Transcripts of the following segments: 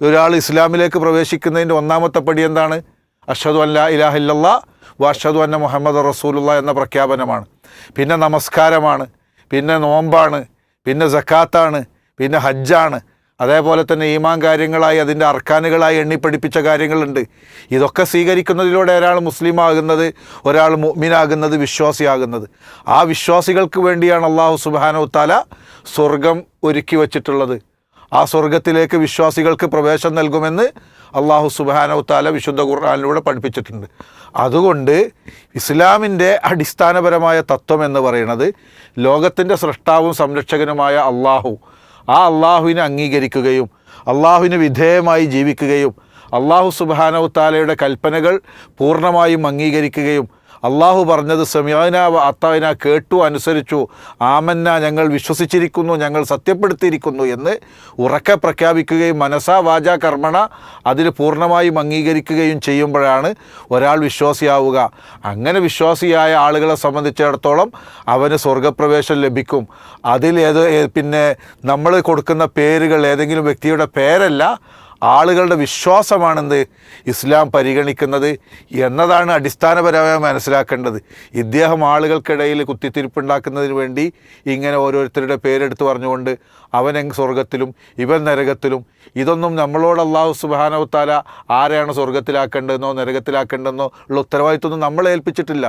ഒരാൾ ഇസ്ലാമിലേക്ക് പ്രവേശിക്കുന്നതിൻ്റെ ഒന്നാമത്തെ പടി എന്താണ്? അഷ്ഹദു അൻ ലാ ഇലാഹ ഇല്ലല്ലാഹ് വ അഷ്ഹദു അന്ന മുഹമ്മദ് റസൂലുള്ളാഹ് എന്ന പ്രഖ്യാപനമാണ്. പിന്നെ നമസ്കാരമാണ്, പിന്നെ നോമ്പാണ്, പിന്നെ സക്കാത്താണ്, പിന്നെ ഹജ്ജാണ്. അതേപോലെ തന്നെ ഈമാൻ കാര്യങ്ങളായി അതിൻ്റെ അർക്കാനുകളായി എണ്ണിപ്പഠിപ്പിച്ച കാര്യങ്ങളുണ്ട്. ഇതൊക്കെ സ്വീകരിക്കുന്നതിലൂടെ ഒരാൾ മുസ്ലിമാകുന്നത്, ഒരാൾ മുഅ്മിനാകുന്നത്, വിശ്വാസിയാകുന്നത്. ആ വിശ്വാസികൾക്ക് വേണ്ടിയാണ് അല്ലാഹു സുബ്ഹാനഹു തആല സ്വർഗം ഒരുക്കി വച്ചിട്ടുള്ളത്. ആ സ്വർഗത്തിലേക്ക് വിശ്വാസികൾക്ക് പ്രവേശനം നൽകുമെന്ന് അല്ലാഹു സുബ്ഹാനഹു തആല വിശുദ്ധ ഖുർആനിലൂടെ പഠിപ്പിച്ചിട്ടുണ്ട്. അതുകൊണ്ട് ഇസ്ലാമിൻ്റെ അടിസ്ഥാനപരമായ തത്വം എന്ന് പറയുന്നത് ലോകത്തിൻ്റെ സൃഷ്ടാവും സംരക്ഷകനുമായ അള്ളാഹു, ആ അള്ളാഹുവിനെ അംഗീകരിക്കുകയും അള്ളാഹുവിന് വിധേയമായി ജീവിക്കുകയും അള്ളാഹു സുബ്ഹാനഹു തആലയുടെ കൽപ്പനകൾ പൂർണ്ണമായും അംഗീകരിക്കുകയും അള്ളാഹു പറഞ്ഞത് സമീഅനാ വ അത്താഅനാ, കേട്ടു അനുസരിച്ചു, ആമന്ന ഞങ്ങൾ വിശ്വസിച്ചിരിക്കുന്നു, ഞങ്ങൾ സത്യപ്പെടുത്തിയിരിക്കുന്നു എന്ന് ഉറക്കെ പ്രഖ്യാപിക്കുകയും മനസാ വാചാ കർമ്മണ അതിൽ പൂർണ്ണമായും അംഗീകരിക്കുകയും ചെയ്യുമ്പോഴാണ് ഒരാൾ വിശ്വാസിയാവുക. അങ്ങനെ വിശ്വാസിയായ ആളുകളെ സംബന്ധിച്ചിടത്തോളം അവന് സ്വർഗപ്രവേശം ലഭിക്കും. പിന്നെ നമ്മൾ കൊടുക്കുന്ന പേരുകൾ ഏതെങ്കിലും വ്യക്തിയുടെ പേരല്ല, ആളുകളുടെ വിശ്വാസമാണെന്ത് ഇസ്ലാം പരിഗണിക്കുന്നത് എന്നതാണ് അടിസ്ഥാനപരമായി മനസ്സിലാക്കേണ്ടത്. ഇദ്ദേഹം ആളുകൾക്കിടയിൽ കുത്തിത്തിരിപ്പുണ്ടാക്കുന്നതിന് വേണ്ടി ഇങ്ങനെ ഓരോരുത്തരുടെ പേരെടുത്ത് പറഞ്ഞുകൊണ്ട് അവൻ സ്വർഗത്തിലും ഇവൻ നരകത്തിലും, ഇതൊന്നും നമ്മളോട് അല്ലാഹു സുബ്ഹാനഹു തആല ആരെയാണ് സ്വർഗത്തിലാക്കേണ്ടതെന്നോ നരകത്തിലാക്കേണ്ടതെന്നോ ഉള്ള ഉത്തരവാദിത്വമൊന്നും നമ്മളെ ഏൽപ്പിച്ചിട്ടില്ല.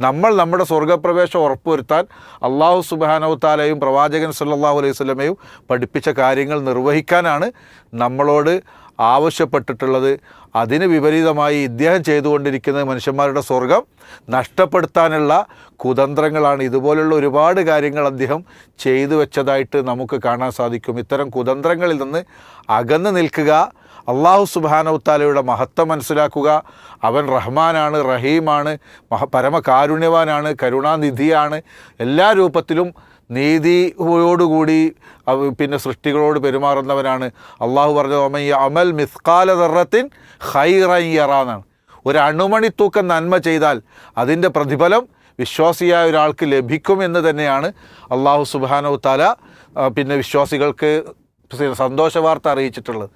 നമ്മൾ നമ്മുടെ സ്വർഗപ്രവേശം ഉറപ്പുവരുത്താൻ അല്ലാഹു സുബ്ഹാനഹു തആലയും പ്രവാചകൻ സല്ലല്ലാഹു അലൈഹി വസല്ലമയും പഠിപ്പിച്ച കാര്യങ്ങൾ നിർവഹിക്കാനാണ് നമ്മളോട് ആവശ്യപ്പെട്ടിട്ടുള്ളത്. അതിന് വിപരീതമായി ഇദ്ദേഹം ചെയ്തുകൊണ്ടിരിക്കുന്നത് മനുഷ്യന്മാരുടെ സ്വർഗം നഷ്ടപ്പെടുത്താനുള്ള കുതന്ത്രങ്ങളാണ്. ഇതുപോലുള്ള ഒരുപാട് കാര്യങ്ങൾ അദ്ദേഹം ചെയ്തു വെച്ചതായിട്ട് നമുക്ക് കാണാൻ സാധിക്കും. ഇത്തരം കുതന്ത്രങ്ങളിൽ നിന്ന് അകന്ന് നിൽക്കുക, അല്ലാഹു സുബ്ഹാനഹു തആലയുടെ മഹത്വം മനസ്സിലാക്കുക. അവൻ റഹ്മാനാണ്, റഹീമാണ്, പരമകാരുണ്യവാനാണ്, കരുണാനിധിയാണ്, എല്ലാ രൂപത്തിലും നീതിയോടുകൂടി പിന്നെ സൃഷ്ടികളോട് പെരുമാറുന്നവനാണ്. അള്ളാഹു പറഞ്ഞത് വമൻ യഅമൽ മിസ്ഖാല ദർറത്തിൻ ഖൈറൻ യറാ എന്നാണ്. ഒരു അണുമണിത്തൂക്കം നന്മ ചെയ്താൽ അതിൻ്റെ പ്രതിഫലം വിശ്വാസിയായ ഒരാൾക്ക് ലഭിക്കുമെന്ന് തന്നെയാണ് അള്ളാഹു സുബ്ഹാനഹു തആല പിന്നെ വിശ്വാസികൾക്ക് സന്തോഷ വാർത്ത അറിയിച്ചിട്ടുള്ളത്.